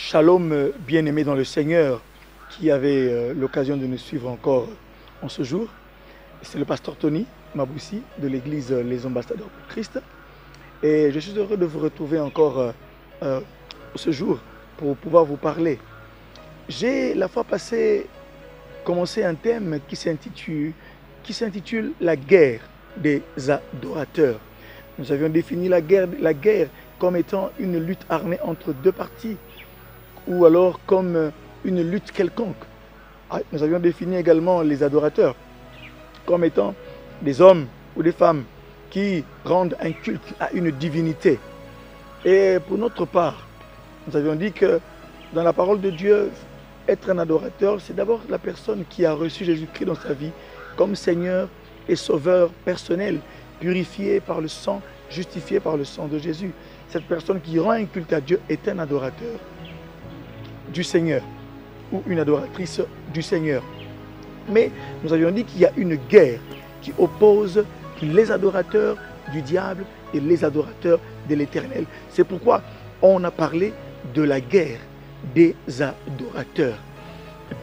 Shalom, bien-aimés dans le Seigneur, qui avait l'occasion de nous suivre encore en ce jour. C'est le pasteur Tony Maboussi de l'église Les Ambassadeurs pour Christ. Et je suis heureux de vous retrouver encore ce jour pour pouvoir vous parler. J'ai la fois passée commencé un thème qui s'intitule la guerre des adorateurs. Nous avions défini la guerre comme étant une lutte armée entre deux parties, ou alors comme une lutte quelconque. Nous avions défini également les adorateurs comme étant des hommes ou des femmes qui rendent un culte à une divinité. Et pour notre part, nous avions dit que dans la parole de Dieu, être un adorateur, c'est d'abord la personne qui a reçu Jésus-Christ dans sa vie comme Seigneur et Sauveur personnel, purifié par le sang, justifié par le sang de Jésus. Cette personne qui rend un culte à Dieu est un adorateur du Seigneur ou une adoratrice du Seigneur. Mais nous avions dit qu'il y a une guerre qui oppose les adorateurs du diable et les adorateurs de l'Éternel. C'est pourquoi on a parlé de la guerre des adorateurs.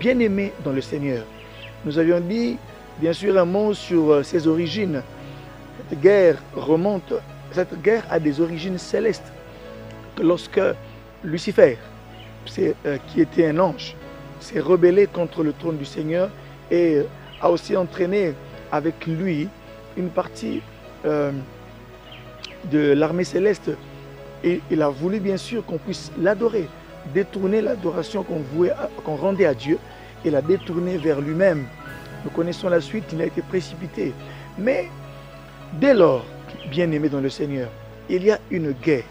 Bien-aimés dans le Seigneur, nous avions dit bien sûr un mot sur ses origines. Cette guerre a des origines célestes. Lorsque Lucifer, qui était un ange, s'est rebellé contre le trône du Seigneur et a aussi entraîné avec lui une partie de l'armée céleste. Et il a voulu bien sûr qu'on puisse l'adorer, détourner l'adoration qu'on rendait à Dieu et la détourner vers lui-même. Nous connaissons la suite, il a été précipité. Mais dès lors, bien-aimés dans le Seigneur, il y a une guerre.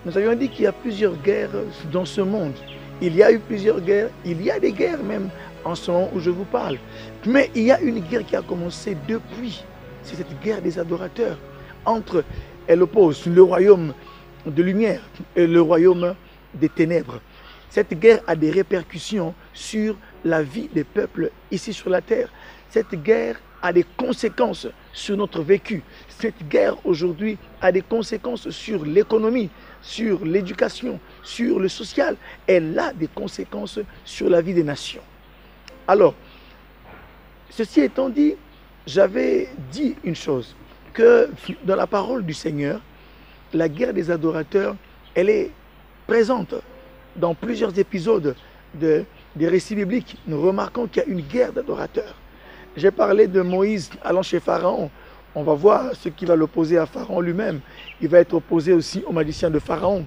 Nous avions dit qu'il y a plusieurs guerres dans ce monde. Il y a eu plusieurs guerres, il y a des guerres même en ce moment où je vous parle. Mais il y a une guerre qui a commencé depuis. C'est cette guerre des adorateurs. Elle oppose le royaume de lumière et le royaume des ténèbres. Cette guerre a des répercussions sur la vie des peuples ici sur la terre. Cette guerre a des conséquences sur notre vécu. Cette guerre aujourd'hui a des conséquences sur l'économie, sur l'éducation, sur le social. Elle a des conséquences sur la vie des nations. Alors, ceci étant dit, j'avais dit une chose, que dans la parole du Seigneur, la guerre des adorateurs, elle est présente dans plusieurs épisodes des récits bibliques. Nous remarquons qu'il y a une guerre d'adorateurs. J'ai parlé de Moïse allant chez Pharaon. On va voir ce qui va l'opposer à Pharaon lui-même. Il va être opposé aussi aux magiciens de Pharaon.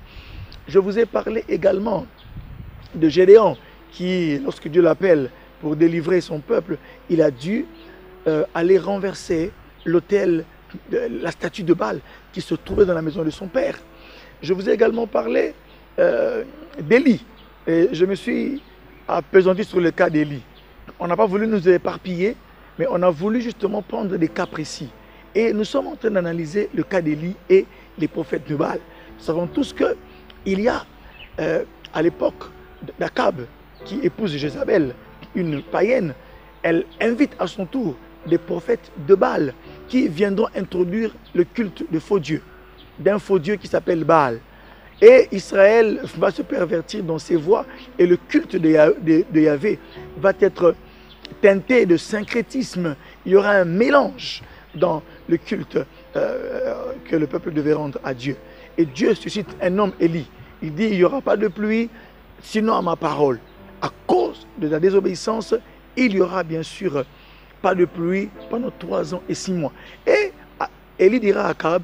Je vous ai parlé également de Gédéon qui, lorsque Dieu l'appelle pour délivrer son peuple, il a dû aller renverser l'autel, la statue de Baal qui se trouvait dans la maison de son père. Je vous ai également parlé d'Élie. Et je me suis appesanti sur le cas d'Élie. On n'a pas voulu nous éparpiller, mais on a voulu justement prendre des cas précis. Et nous sommes en train d'analyser le cas d'Élie et les prophètes de Baal. Nous savons tous qu'il y a, à l'époque d'Akab, qui épouse Jézabel, une païenne, elle invite à son tour des prophètes de Baal qui viendront introduire le culte de faux dieux, d'un faux dieu qui s'appelle Baal. Et Israël va se pervertir dans ses voies et le culte de Yahvé va être teinté de syncrétisme. Il y aura un mélange dans le culte que le peuple devait rendre à Dieu. Et Dieu suscite un homme, Élie. Il dit, il n'y aura pas de pluie, sinon à ma parole. À cause de la désobéissance, il y aura bien sûr pas de pluie pendant 3 ans et 6 mois. Et Élie dira à Akab,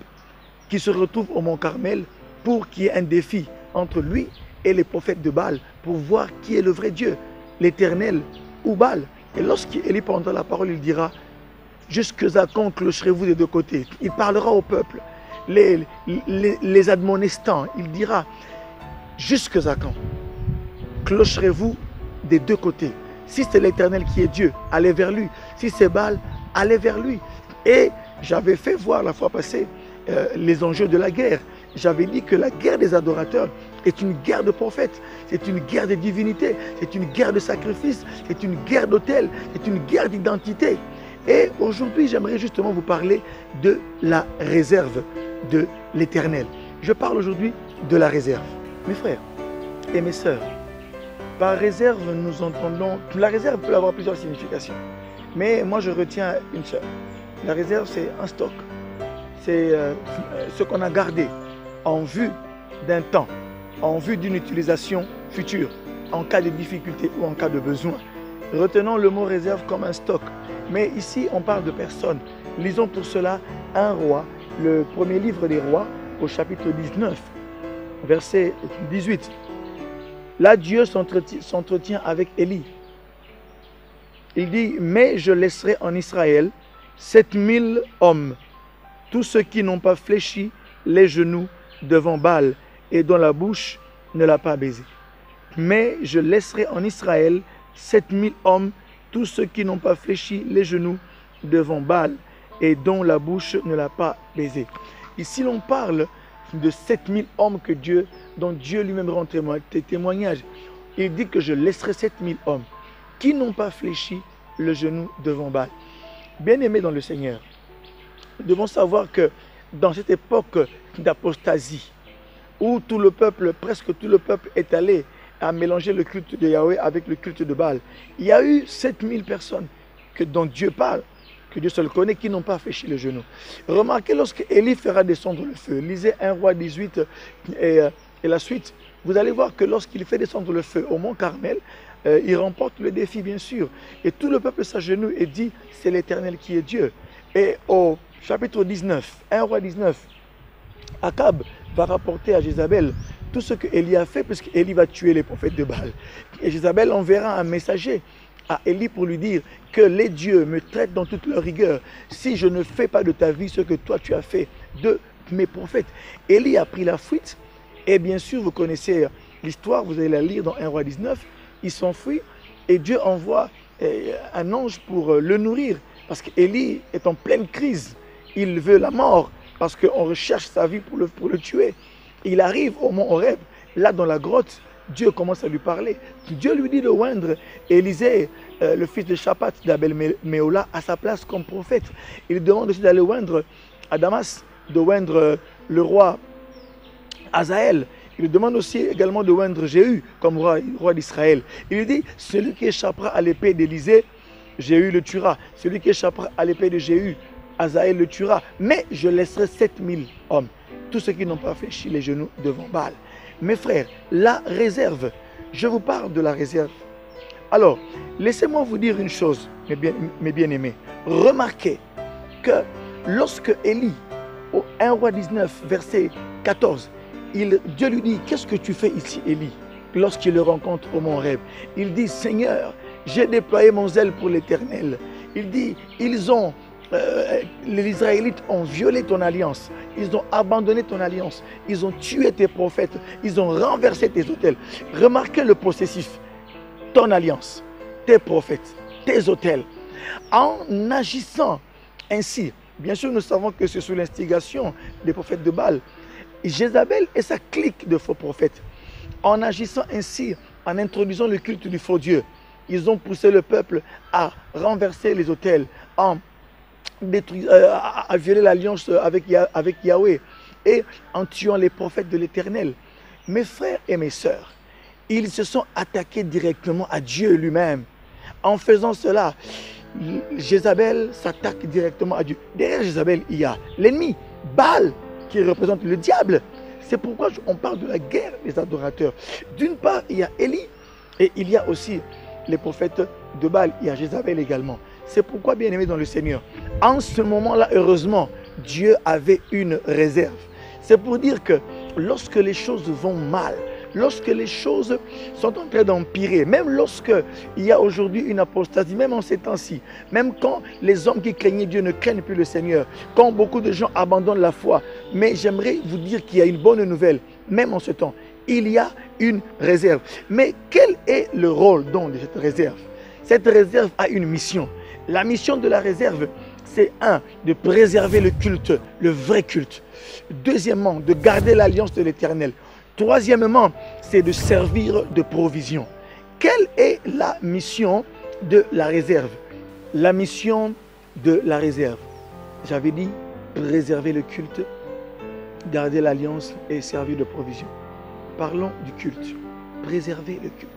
qui se retrouve au mont Carmel, pour qu'il y ait un défi entre lui et les prophètes de Baal, pour voir qui est le vrai Dieu, l'Éternel ou Baal. Et lorsqu'Élie prendra la parole, il dira, jusqu'à quand clocherez-vous des deux côtés? Il parlera au peuple, les admonestants, il dira, jusqu'à quand clocherez-vous des deux côtés? Si c'est l'Éternel qui est Dieu, allez vers lui. Si c'est Baal, allez vers lui. Et j'avais fait voir la fois passée les enjeux de la guerre. J'avais dit que la guerre des adorateurs est une guerre de prophètes, c'est une guerre de divinité, c'est une guerre de sacrifice, c'est une guerre d'autel, c'est une guerre d'identité. Et aujourd'hui, j'aimerais justement vous parler de la réserve de l'Éternel. Je parle aujourd'hui de la réserve. Mes frères et mes sœurs, Par réserve, nous entendons... La réserve peut avoir plusieurs significations. Mais moi, je retiens une seule. La réserve, c'est un stock. C'est ce qu'on a gardé en vue d'un temps, en vue d'une utilisation future, en cas de difficulté ou en cas de besoin. Retenons le mot réserve comme un stock. Mais ici, on parle de personnes. Lisons pour cela un roi, le premier livre des rois, au chapitre 19, verset 18. Là, Dieu s'entretient avec Élie. Il dit, mais je laisserai en Israël 7000 hommes, tous ceux qui n'ont pas fléchi les genoux devant Baal et dont la bouche ne l'a pas baisé. Mais je laisserai en Israël 7000 hommes, tous ceux qui n'ont pas fléchi les genoux devant Baal et dont la bouche ne l'a pas baisé. Ici, l'on parle de 7000 hommes dont Dieu lui-même rend témoignage. Il dit que je laisserai 7000 hommes qui n'ont pas fléchi le genou devant Baal. Bien-aimés dans le Seigneur, nous devons savoir que dans cette époque d'apostasie, où tout le peuple, presque tout le peuple est allé à mélanger le culte de Yahweh avec le culte de Baal, il y a eu 7000 personnes dont Dieu parle, que Dieu seul connaît, qui n'ont pas fléchi le genou. Remarquez lorsque Élie fera descendre le feu, lisez 1 Roi 18 et la suite, vous allez voir que lorsqu'il fait descendre le feu au mont Carmel, il remporte le défi bien sûr, et tout le peuple s'agenouille et dit c'est l'Éternel qui est Dieu. Et au chapitre 19, 1 Roi 19, Akab va rapporter à Jézabel tout ce que Élie a fait, parce qu'Élie va tuer les prophètes de Baal. Et Jézabel enverra un messager à Élie pour lui dire que les dieux me traitent dans toute leur rigueur si je ne fais pas de ta vie ce que toi tu as fait de mes prophètes. Élie a pris la fuite, et bien sûr vous connaissez l'histoire, vous allez la lire dans 1 Roi 19, il s'enfuit et Dieu envoie un ange pour le nourrir, parce qu'Élie est en pleine crise, il veut la mort, parce qu'on recherche sa vie pour le tuer. Il arrive au mont Horeb, là dans la grotte, Dieu commence à lui parler. Dieu lui dit de oindre Élisée, le fils de Shaphat d'Abel-Méhola, à sa place comme prophète. Il demande aussi d'aller oindre à Damas, de oindre le roi Hazaël. Il lui demande aussi également de oindre Jéhu comme roi d'Israël. Il lui dit, celui qui échappera à l'épée d'Élisée, Jéhu le tuera. Celui qui échappera à l'épée de Jéhu, Hazaël le tuera. Mais je laisserai 7000 hommes, tous ceux qui n'ont pas fléchi les genoux devant Baal. Mes frères, la réserve, je vous parle de la réserve. Alors, laissez-moi vous dire une chose, mes bien-aimés. Remarquez que lorsque Élie, au 1 Roi 19, verset 14, Dieu lui dit, qu'est-ce que tu fais ici, Élie? Lorsqu'il le rencontre au mont Horeb, il dit, Seigneur, j'ai déployé mon zèle pour l'Éternel. Il dit, les Israélites ont violé ton alliance, ils ont abandonné ton alliance, ils ont tué tes prophètes, ils ont renversé tes autels. Remarquez le processus, ton alliance, tes prophètes, tes autels. En agissant ainsi, bien sûr nous savons que c'est sous l'instigation des prophètes de Baal, Jézabel et sa clique de faux prophètes, en agissant ainsi, en introduisant le culte du faux Dieu, ils ont poussé le peuple à renverser les autels, à violer l'alliance avec Yahweh et en tuant les prophètes de l'Éternel. Mes frères et mes sœurs, ils se sont attaqués directement à Dieu lui-même. En faisant cela, Jézabel s'attaque directement à Dieu. Derrière Jézabel, il y a l'ennemi, Baal, qui représente le diable. C'est pourquoi on parle de la guerre des adorateurs. D'une part, il y a Élie et il y a aussi les prophètes de Baal. Il y a Jézabel également. C'est pourquoi, bien aimé dans le Seigneur, en ce moment-là, heureusement, Dieu avait une réserve. C'est pour dire que lorsque les choses vont mal, lorsque les choses sont en train d'empirer, même lorsque il y a aujourd'hui une apostasie, même en ces temps-ci, même quand les hommes qui craignaient Dieu ne craignent plus le Seigneur, quand beaucoup de gens abandonnent la foi, mais j'aimerais vous dire qu'il y a une bonne nouvelle, même en ce temps, il y a une réserve. Mais quel est le rôle donc de cette réserve? Cette réserve a une mission. La mission de la réserve, c'est de préserver le culte, le vrai culte. Deuxièmement, de garder l'alliance de l'Éternel. Troisièmement, c'est de servir de provision. Quelle est la mission de la réserve? La mission de la réserve, j'avais dit, préserver le culte, garder l'alliance et servir de provision. Parlons du culte, préserver le culte.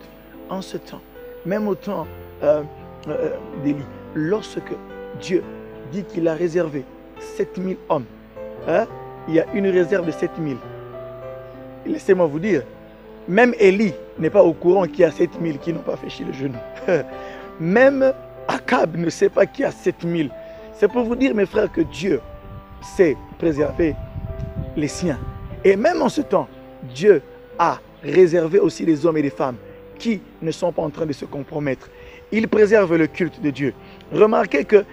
en ce temps, même au temps d'Élie, lorsque Dieu dit qu'il a réservé 7000 hommes, hein, il y a une réserve de 7000. Laissez-moi vous dire, même Élie n'est pas au courant qu'il y a 7000 qui n'ont pas fléchi le genou. Même Akab ne sait pas qu'il y a 7000. C'est pour vous dire, mes frères, que Dieu sait préserver les siens. Et même en ce temps, Dieu a réservé aussi les hommes et les femmes qui ne sont pas en train de se compromettre. Il préserve le culte de Dieu. Remarquez que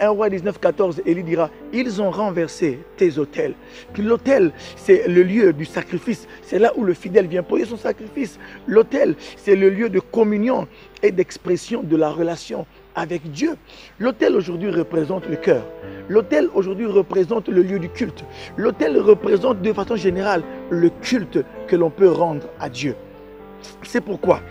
1 roi 19, 14, Élie dira, ils ont renversé tes autels. L'autel, c'est le lieu du sacrifice. C'est là où le fidèle vient poser son sacrifice. L'autel, c'est le lieu de communion et d'expression de la relation avec Dieu. L'autel aujourd'hui représente le cœur. L'autel aujourd'hui représente le lieu du culte. L'autel représente de façon générale le culte que l'on peut rendre à Dieu. C'est pourquoi,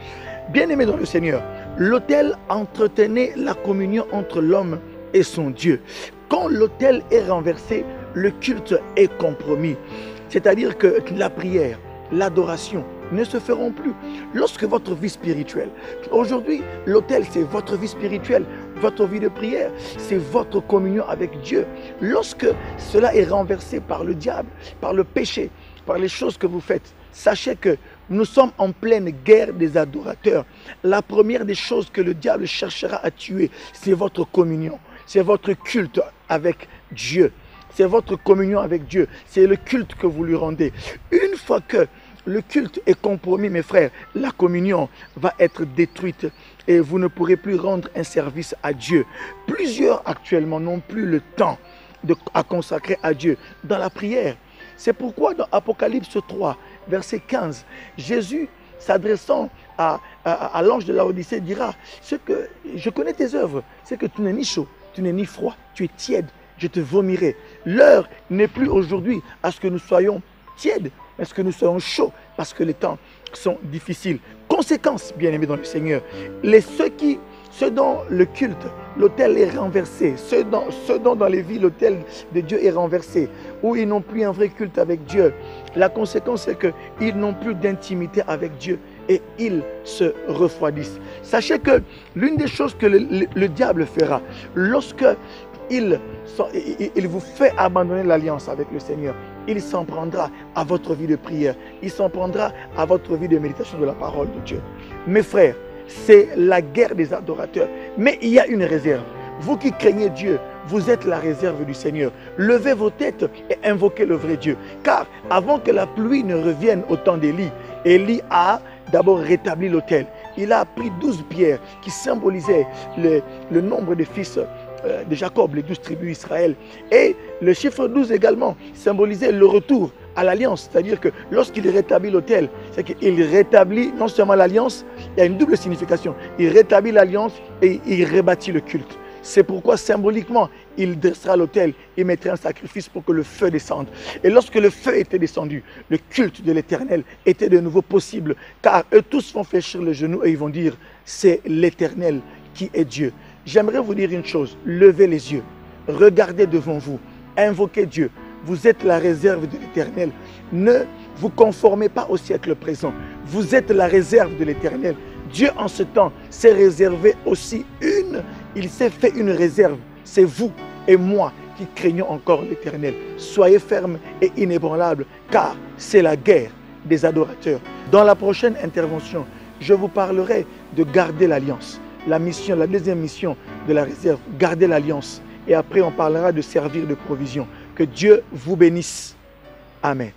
bien-aimés dans le Seigneur, l'autel entretenait la communion entre l'homme et son Dieu. Quand l'autel est renversé, le culte est compromis. C'est-à-dire que la prière, l'adoration ne se feront plus. Lorsque votre vie spirituelle, aujourd'hui, l'autel, c'est votre vie spirituelle, votre vie de prière, c'est votre communion avec Dieu. Lorsque cela est renversé par le diable, par le péché, par les choses que vous faites, sachez que nous sommes en pleine guerre des adorateurs. La première des choses que le diable cherchera à tuer, c'est votre communion, c'est votre culte avec Dieu. C'est votre communion avec Dieu, c'est le culte que vous lui rendez. Une fois que le culte est compromis, mes frères, la communion va être détruite et vous ne pourrez plus rendre un service à Dieu. Plusieurs actuellement n'ont plus le temps à consacrer à Dieu dans la prière. C'est pourquoi dans Apocalypse 3, verset 15, Jésus, s'adressant à l'ange de Laodicée, dira, je connais tes œuvres, c'est que tu n'es ni chaud, tu n'es ni froid, tu es tiède, je te vomirai. L'heure n'est plus aujourd'hui à ce que nous soyons tièdes, mais à ce que nous soyons chauds, parce que les temps sont difficiles. Conséquence, bien-aimés dans le Seigneur, ceux dont le culte, l'autel est renversé, ceux dont dans les vies l'autel de Dieu est renversé, où ils n'ont plus un vrai culte avec Dieu, la conséquence c'est qu'ils n'ont plus d'intimité avec Dieu et ils se refroidissent. Sachez que l'une des choses que le diable fera, lorsque il vous fait abandonner l'alliance avec le Seigneur, il s'en prendra à votre vie de prière, il s'en prendra à votre vie de méditation de la parole de Dieu. Mes frères, c'est la guerre des adorateurs. Mais il y a une réserve. Vous qui craignez Dieu, vous êtes la réserve du Seigneur. Levez vos têtes et invoquez le vrai Dieu. Car avant que la pluie ne revienne au temps d'Élie, Élie a d'abord rétabli l'autel. Il a pris 12 pierres qui symbolisaient le nombre de fils de Jacob, les 12 tribus d'Israël. Et le chiffre 12 également symbolisait le retour à l'alliance. C'est-à-dire que lorsqu'il rétablit l'autel, c'est qu'il rétablit non seulement l'alliance, il y a une double signification. Il rétablit l'alliance et il rebâtit le culte. C'est pourquoi symboliquement, il dressera l'autel et mettra un sacrifice pour que le feu descende. Et lorsque le feu était descendu, le culte de l'Éternel était de nouveau possible. Car eux tous vont fléchir le genou et ils vont dire, c'est l'Éternel qui est Dieu. J'aimerais vous dire une chose, levez les yeux, regardez devant vous, invoquez Dieu. Vous êtes la réserve de l'Éternel. Ne vous conformez pas au siècle présent. Vous êtes la réserve de l'Éternel. Dieu en ce temps s'est réservé aussi il s'est fait une réserve. C'est vous et moi qui craignons encore l'Éternel. Soyez fermes et inébranlables, car c'est la guerre des adorateurs. Dans la prochaine intervention, je vous parlerai de garder l'alliance. La deuxième mission de la réserve, garder l'alliance. Et après, on parlera de servir de provision. Que Dieu vous bénisse. Amen.